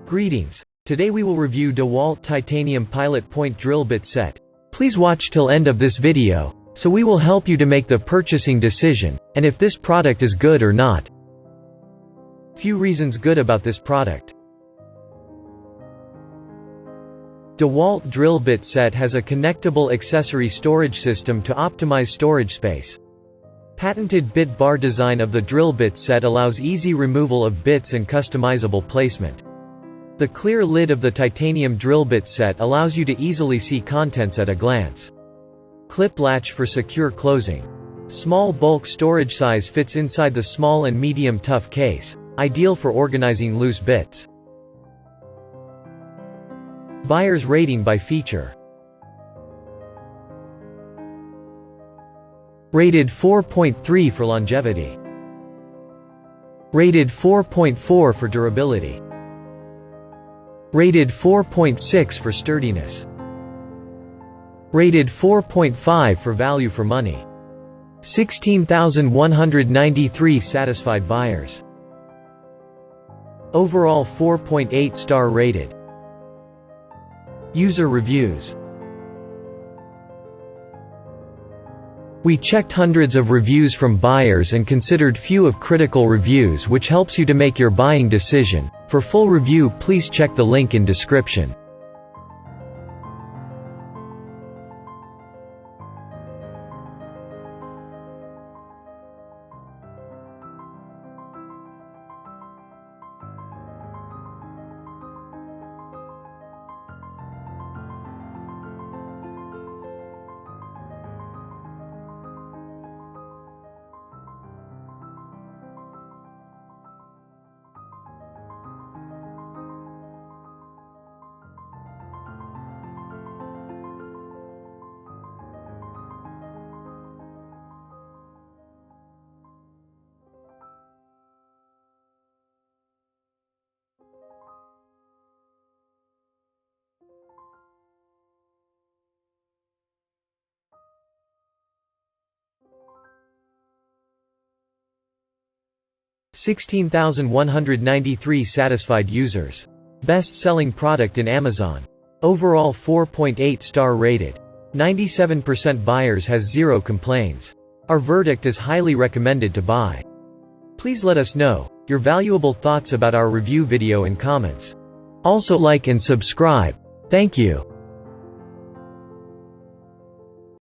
Greetings. Today we will review Dewalt Titanium Pilot Point Drill Bit Set. Please watch till end of this video, so we will help you to make the purchasing decision, and if this product is good or not. Few reasons good about this product. Dewalt Drill Bit Set has a connectable accessory storage system to optimize storage space. Patented bit bar design of the drill bit set allows easy removal of bits and customizable placement. The clear lid of the titanium drill bit set allows you to easily see contents at a glance. Clip latch for secure closing. Small bulk storage size fits inside the small and medium tough case, ideal for organizing loose bits. Buyer's rating by feature. Rated 4.3 for longevity. Rated 4.4 for durability. Rated 4.6 for sturdiness. Rated 4.5 for value for money. 16,193 satisfied buyers. Overall 4.8 star rated. User reviews. We checked hundreds of reviews from buyers and considered few of critical reviews, which helps you to make your buying decision. For full review, please check the link in description. $16,193 satisfied users. Best-selling product in Amazon. Overall 4.8 star rated. 97% buyers has 0 complaints. Our verdict is highly recommended to buy. Please let us know your valuable thoughts about our review video in comments. Also like and subscribe. Thank you.